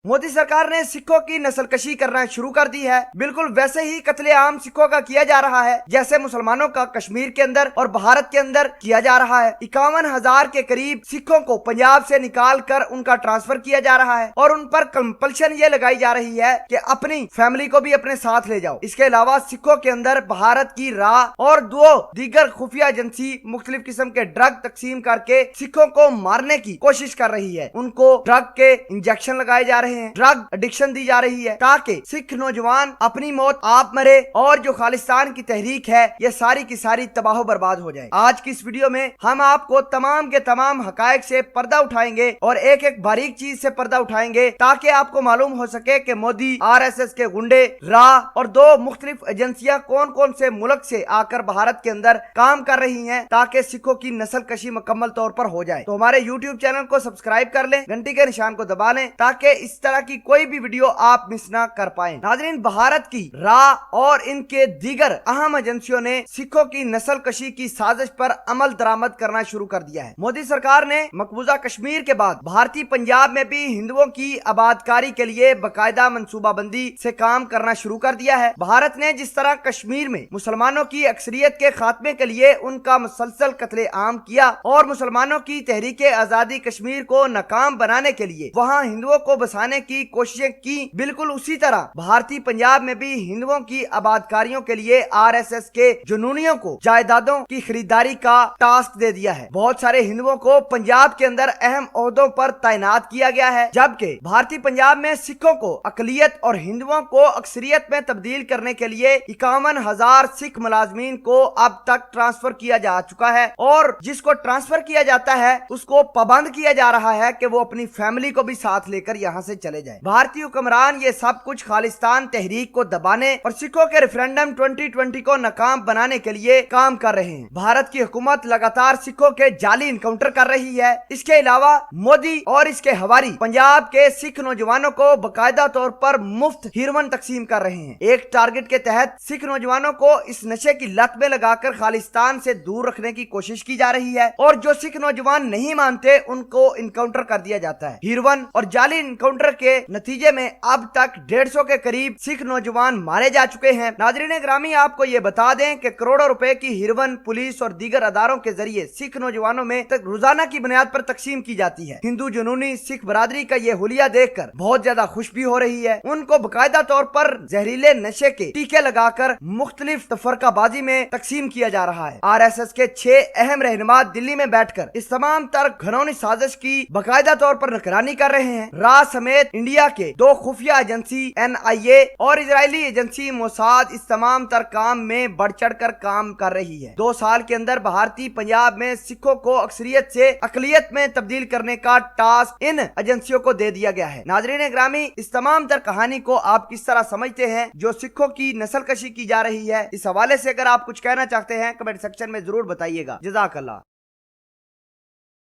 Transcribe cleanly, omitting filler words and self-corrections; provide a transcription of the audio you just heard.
मोदी सरकार ने सिखों की नस्लकशी करना शुरू कर दी है। बिल्कुल वैसे ही कत्लेआम सिखों का किया जा रहा है जैसे मुसलमानों का कश्मीर के अंदर और भारत के अंदर किया जा रहा है। 51,000 के करीब सिखों को पंजाब से निकाल कर उनका ट्रांसफर किया जा रहा है और उन पर कंपल्शन ये लगाई जा रही है कि अपनी फैमिली को भी अपने साथ ले जाओ। इसके अलावा सिखों के अंदर भारत की राह और 2 दीगर खुफिया एजेंसी मुख्तलिफ किस्म के ड्रग तकसीम करके सिखों को मारने की कोशिश कर रही है। उनको ड्रग के इंजेक्शन लगाए जा रहे हैं, ड्रग एडिक्शन दी जा रही है ताकि सिख नौजवान अपनी मौत आप मरे और जो खालिस्तान की तहरीक है ये सारी की सारी तबाह बर्बाद हो जाए। आज की इस वीडियो में हम आपको तमाम के तमाम हकायक से पर्दा उठाएंगे और एक एक बारीक चीज से पर्दा उठाएंगे ताकि आपको मालूम हो सके कि मोदी, RSS के गुंडे, राह और 2 मुख्तलिफ एजेंसियां कौन कौन से मुल्क से आकर भारत के अंदर काम कर रही हैं ताकि सिखों की नस्ल कशी मुकम्मल तौर पर हो जाए। तो हमारे YouTube चैनल को सब्सक्राइब कर लें, घंटी के निशान को दबा लें ताकि इस तरह की कोई भी वीडियो आप मिस ना कर पाए। नाज़रीन, भारत की राह और इनके दीगर अहम एजेंसियों ने सिखों की नस्ल कशी की साजिश पर अमल दरामद करना शुरू कर दिया है। मोदी सरकार ने मकबूजा कश्मीर के बाद भारतीय पंजाब में भी हिंदुओं की आबादकारी के लिए बाकायदा मंसूबाबंदी से काम करना शुरू कर दिया है। भारत ने जिस तरह कश्मीर में मुसलमानों की अक्सरियत के खात्मे के लिए उनका मुसलसल कत्लेआम किया और मुसलमानों की तहरीक आजादी कश्मीर को नाकाम बनाने के लिए वहाँ हिंदुओं को बसाने की कोशिशें की, बिल्कुल उसी तरह भारतीय पंजाब में भी हिंदुओं की आबादकारियों के लिए RSS के जुनूनियों को जायदादों की खरीदारी का टास्क दे दिया है। बहुत सारे हिंदुओं को पंजाब के अंदर अहम ओहदों पर तैनात किया गया है, जबकि भारतीय पंजाब में सिखों को अकलियत और हिंदुओं को अक्सरियत में तब्दील करने के लिए 51,000 सिख मुलाजमीन को अब तक ट्रांसफर किया जा चुका है और जिसको ट्रांसफर किया जाता है उसको पाबंद किया जा रहा है कि वो अपनी फैमिली को भी साथ लेकर यहाँ से चले जाए। भारतीय हुक्मरान ये सब कुछ खालिस्तान तहरीक को दबाने और सिखों के रेफरेंडम 2020 को नाकाम बनाने के लिए काम कर रहे हैं। भारत की हुकूमत लगातार सिखों के जाली इनकाउंटर कर रही है। इसके अलावा मोदी और इसके हवारी पंजाब के सिख नौजवानों को बाकायदा तौर पर मुफ्त हीरोइन तकसीम कर रहे हैं। एक टारगेट के तहत सिख नौजवानों को इस नशे की लत में लगाकर खालिस्तान से दूर रखने की कोशिश की जा रही है और जो सिख नौजवान नहीं मानते उनको इनकाउंटर कर दिया जाता है। हीरोइन और जाली इनकाउंटर के नतीजे में अब तक 150 के करीब सिख नौजवान मारे जा चुके हैं। नाज़रीन ग्रामी, आपको ये बता दें कि करोड़ों रुपए की हीरोइन पुलिस और दीगर अदारों के जरिए सिख नौजवानों में रोजाना की बुनियाद पर तकसीम की जाती है। हिंदू जुनूनी सिख बरादरी का ये हुलिया देखकर बहुत ज्यादा खुश भी हो रही है। उनको बाकायदा तौर पर जहरीले नशे के टीके लगाकर मुख्तलिफ तफरकाबाजी में तकसीम किया जा रहा है। RSS के 6 अहम रहनुमा दिल्ली में बैठकर इस तमाम तर घनौनी साजिश की बाकायदा तौर पर निगरानी कर रहे हैं। राह समेत इंडिया के 2 खुफिया एजेंसी NIA और इजरायली एजेंसी मोसाद इस तमाम तर काम में बढ़ चढ़ कर काम कर रही है। 2 साल के अंदर भारतीय पंजाब में सिखों को अक्सरियत से अकलियत में तब्दील करने का टास्क इन एजेंसियों को दे दिया गया है। नाज़रीन ग्रामी, इस तमाम तर कहानी को आप किस तरह समझते हैं जो सिखों की नस्ल कशी की जा रही है? इस हवाले से अगर आप कुछ कहना चाहते हैं कमेंट सेक्शन में जरूर बताइएगा। जज़ाकल्लाह।